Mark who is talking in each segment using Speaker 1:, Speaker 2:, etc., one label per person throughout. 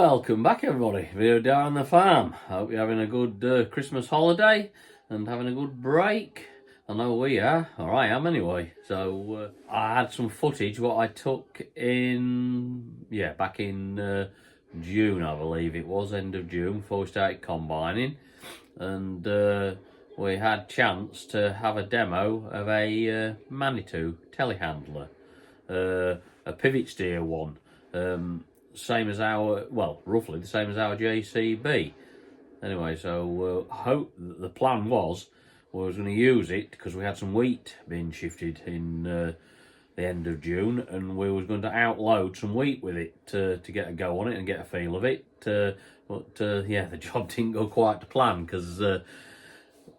Speaker 1: Welcome back everybody, we're down on the farm. Hope you're having a good Christmas holiday and having a good break. I know we are, or I am anyway. So I had some footage what I took in, back in June I believe it was, end of June, before we started combining. And we had chance to have a demo of a Manitou telehandler, a pivot steer one. Same as our, well, roughly the same as our JCB. Anyway, so the plan was we was going to use it because we had some wheat being shifted in the end of June, and we was going to outload some wheat with it to get a go on it and get a feel of it. But the job didn't go quite to plan because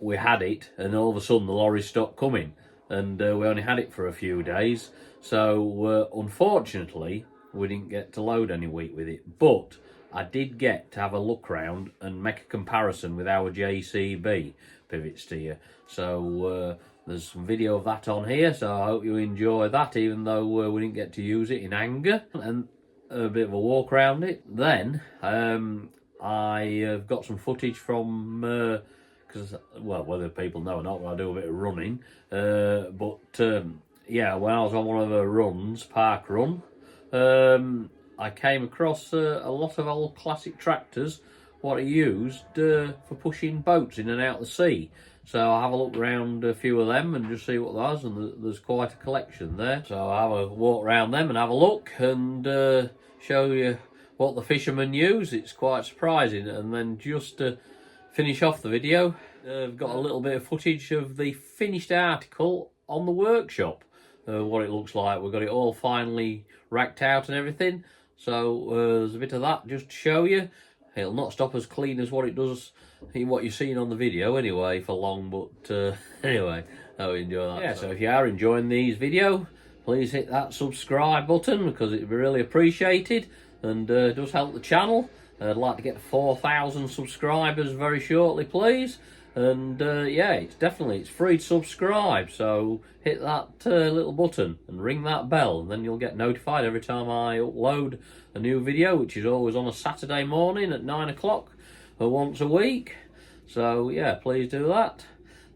Speaker 1: we had it, and all of a sudden the lorries stopped coming, and we only had it for a few days. So unfortunately, we didn't get to load any wheat with it, but I did get to have a look round and make a comparison with our JCB pivot steer. So there's some video of that on here, so I hope you enjoy that, even though we didn't get to use it in anger, and a bit of a walk around it. Then I've got some footage from, because, well, whether people know or not, I do a bit of running, when I was on one of the runs, park run, I came across a lot of old classic tractors what are used for pushing boats in and out the sea. So I'll have a look around a few of them and just see what there's, and there's quite a collection there. So I'll have a walk around them and have a look and show you what the fishermen use. It's quite surprising. And then just to finish off the video, I've got a little bit of footage of the finished article on the workshop. What it looks like. We've got it all finally racked out and everything, so there's a bit of that just to show you. It'll not stop as clean as what it does in what you're seeing on the video anyway for long, but anyway, I hope you enjoy that. So if you are enjoying these videos, please hit that subscribe button because it'd be really appreciated, and it does help the channel. I'd like to get to 4,000 subscribers very shortly, please. And it's free to subscribe, so hit that little button and ring that bell, and then you'll get notified every time I upload a new video, which is always on a Saturday morning at 9 o'clock once a week. So yeah, please do that.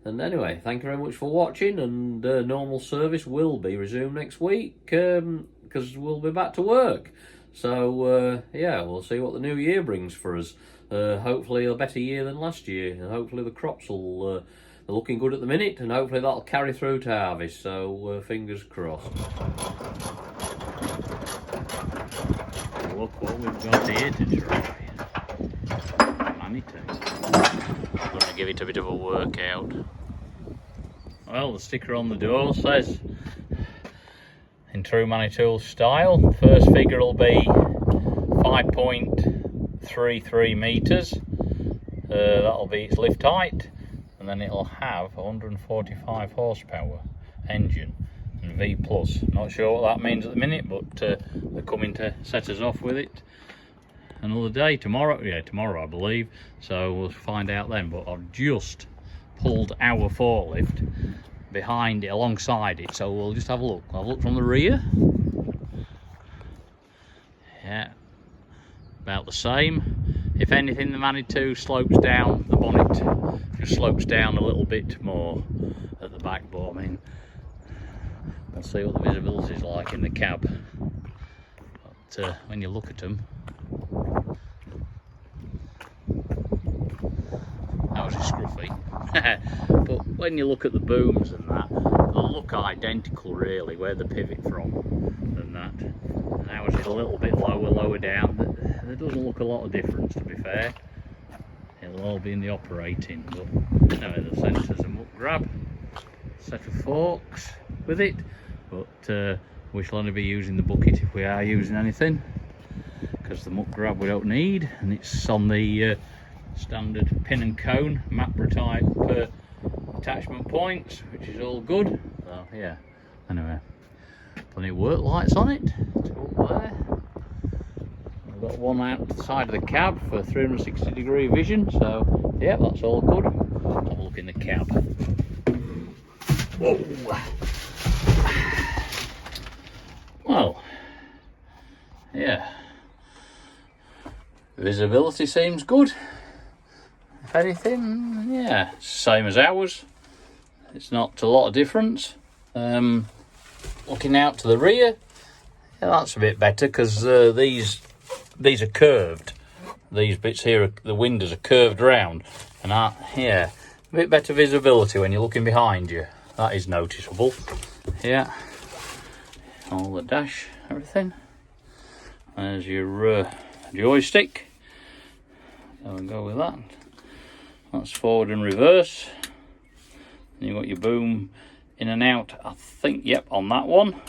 Speaker 1: And anyway, thank you very much for watching, and normal service will be resumed next week because we'll be back to work. So we'll see what the new year brings for us. Hopefully a better year than last year, and hopefully the crops will they're looking good at the minute, and hopefully that'll carry through to harvest, so fingers crossed. Look what we've got here to try. Manitou. I'm going to give it a bit of a workout. Well, the sticker on the door says, in true Manitou style, first figure will be 5.33 metres, that'll be its lift height, and then it'll have 145 horsepower engine and V+. Not sure what that means at the minute, but they're coming to set us off with it another day, tomorrow I believe, so we'll find out then. But I've just pulled our forklift behind it, alongside it, so we'll just have a look. I'll look from the rear. Yeah, about the same. If anything, the Manitou slopes down, the bonnet just slopes down a little bit more at the back, but I mean, we'll see what the visibility is like in the cab. But when you look at them, that was a scruffy. But when you look at the booms and that, they'll look identical really, where the pivot from and that. And ours is a little bit lower down. There doesn't look a lot of difference, to be fair. It'll all be in the operating, but anyway, the centre's a muck grab, set of forks with it, but we shall only be using the bucket if we are using anything, because the muck grab we don't need, and it's on the standard pin and cone Mapra type attachment points, which is all good. So yeah, anyway, plenty of work lights on it. It's up there. I've got one out the side of the cab for 360-degree vision, so yeah, that's all good. Have a look in the cab. Whoa! Well, yeah, Visibility seems good. If anything, yeah, it's the same as ours. It's not a lot of difference. Looking out to the rear, yeah, that's a bit better because these are curved. These bits here, the windows are curved round, and yeah, a bit better visibility when you're looking behind you. That is noticeable. Yeah, all the dash, everything. There's your joystick. I'll go with that. That's forward and reverse. And you've got your boom in and out, I think, yep, on that one.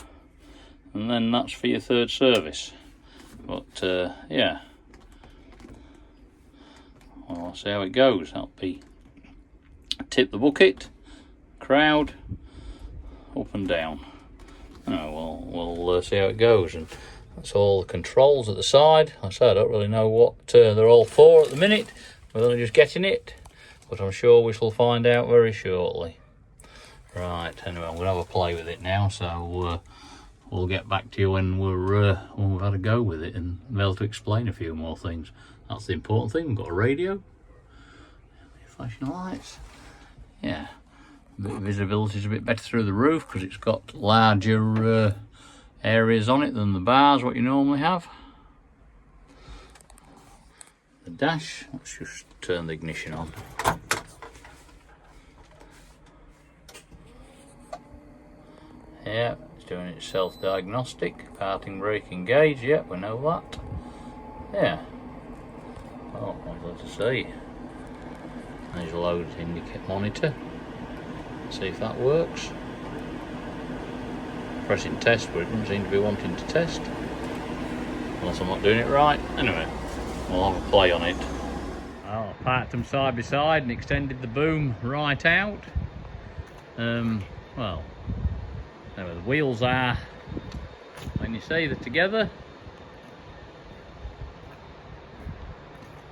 Speaker 1: And then that's for your third service. But, yeah. Well, I'll see how it goes. That'll be tip the bucket, crowd, up and down. Oh, we'll see how it goes. And that's all the controls at the side. Like I say, I don't really know what they're all for at the minute. We're only just getting it. But I'm sure we shall find out very shortly. Right, anyway, I'm going to have a play with it now, so we'll get back to you when we've had a go with it and be able to explain a few more things. That's the important thing. We've got a radio, flashing lights. Yeah, visibility's a bit better through the roof because it's got larger areas on it than the bars, what you normally have. The dash, let's just turn the ignition on. Yeah, it's doing its self-diagnostic. Parting brake engaged, yeah, we know that. Yeah. Oh, what's that to see? There's a load indicate monitor. See if that works. Pressing test, but it doesn't seem to be wanting to test. Unless I'm not doing it right. Anyway, we'll have a play on it. Well, I parked them side by side and extended the boom right out. Well, anyway, the wheels are, when you see they're together,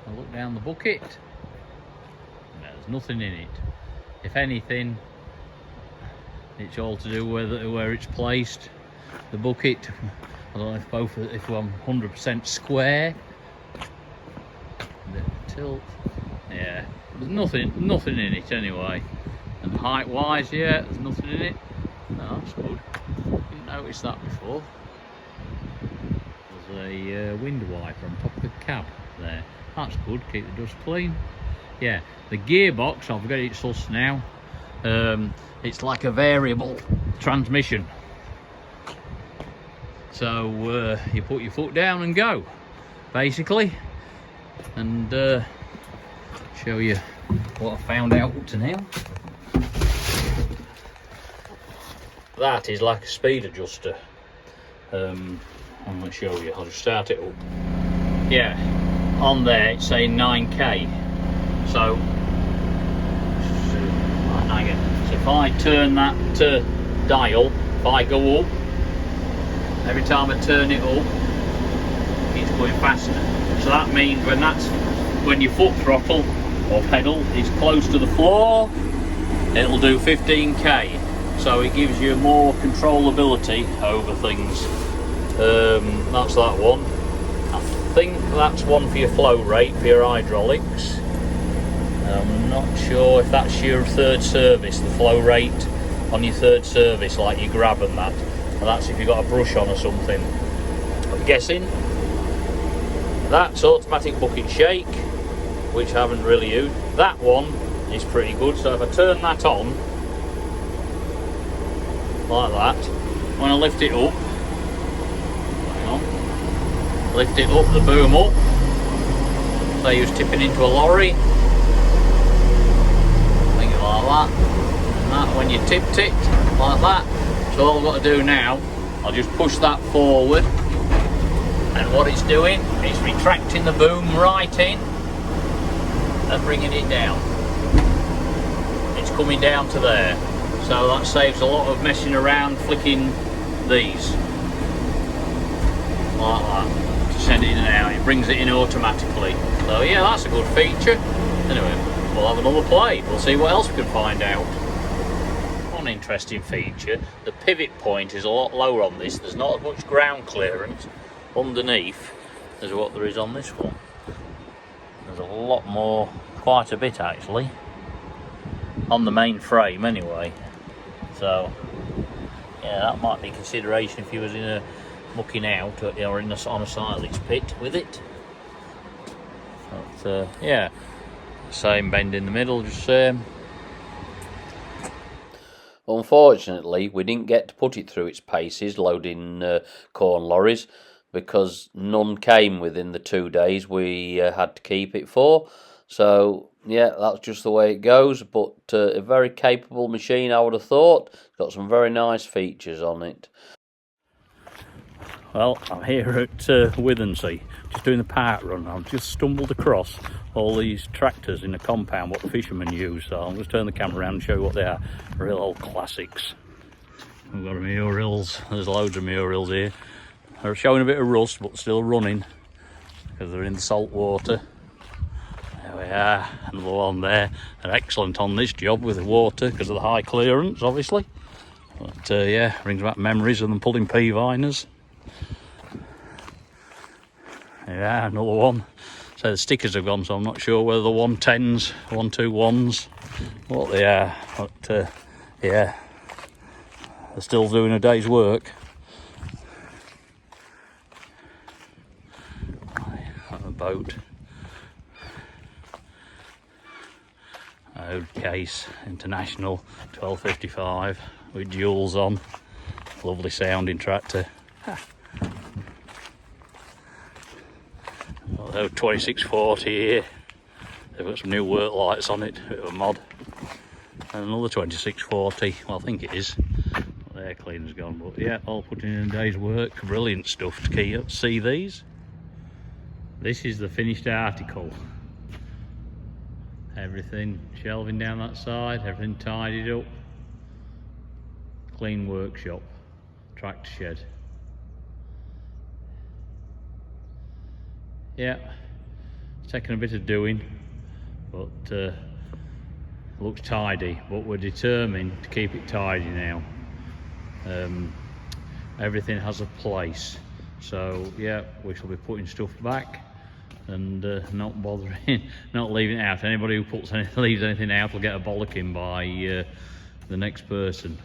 Speaker 1: I look down the bucket, there's nothing in it. If anything, it's all to do with where it's placed. The bucket, I don't know if I'm 100% square. Bit of tilt. Yeah, there's nothing in it anyway. And height wise, yeah, there's nothing in it. No, that's good. Didn't notice that before. There's a window wiper on top of the cab there. That's good, keep the dust clean. Yeah, the gearbox, I'll get it sussed now. It's like a variable transmission. So you put your foot down and go, basically. And show you what I found out up to now. That is like a speed adjuster. I'm going to show you. I'll just start it up. Yeah, on there it's saying 9k. So if I turn that dial, if I go up, every time I turn it up, it's going faster. So that means when your foot throttle or pedal is close to the floor, it'll do 15k. So it gives you more controllability over things. That's that one. I think that's one for your flow rate for your hydraulics. I'm not sure if that's your third service, the flow rate on your third service, like your grab and that. And that's if you've got a brush on or something. I'm guessing. That's automatic bucket shake, which I haven't really used. That one is pretty good. So if I turn that on, like that, when I lift it up, hang on, lift it up, the boom up, say you was tipping into a lorry, think it like that, and that when you tipped it, like that. So all I've got to do now, I'll just push that forward, and what it's doing, it's retracting the boom right in, and bringing it down. It's coming down to there. So that saves a lot of messing around flicking these. Like that. To send it in and out. It brings it in automatically. So yeah, that's a good feature. Anyway, we'll have another play. We'll see what else we can find out. One interesting feature, the pivot point is a lot lower on this. There's not as much ground clearance underneath as what there is on this one. there's a lot more, quite a bit actually, on the main frame anyway. So yeah, that might be consideration if you was looking out or on a silage pit with it. But yeah, same bend in the middle, just same. Unfortunately, we didn't get to put it through its paces loading corn lorries, because none came within the 2 days we had to keep it for. So yeah, that's just the way it goes, but a very capable machine, I would have thought. It's got some very nice features on it. Well, I'm here at Withensea, just doing the park run. I've just stumbled across all these tractors in the compound what the fishermen use, so I'll just turn the camera around and show you what they are. Real old classics. We've got Muriels, there's loads of Muriels here. They're showing a bit of rust but still running because they're in the salt water. There we are, another one there. They're excellent on this job with the water because of the high clearance, obviously. But yeah, brings back memories of them pulling pea viners. Yeah, another one. So the stickers have gone, so I'm not sure whether the 110s, 121s, what they are. But yeah, they're still doing a day's work. On a boat. Old Case International 1255 with jewels on. Lovely sounding tractor. Although 2640 here, they've got some new work lights on it, a bit of a mod. And another 2640, well I think it is, the air cleaner's gone, but yeah, all put in a day's work. Brilliant stuff to see these. This is the finished article. Everything, shelving down that side, everything tidied up. Clean workshop, tractor shed. Yeah, it's taken a bit of doing, but looks tidy, but we're determined to keep it tidy now. Everything has a place, so yeah, we shall be putting stuff back and not bothering, not leaving it out. Anybody who leaves anything out will get a bollocking by the next person.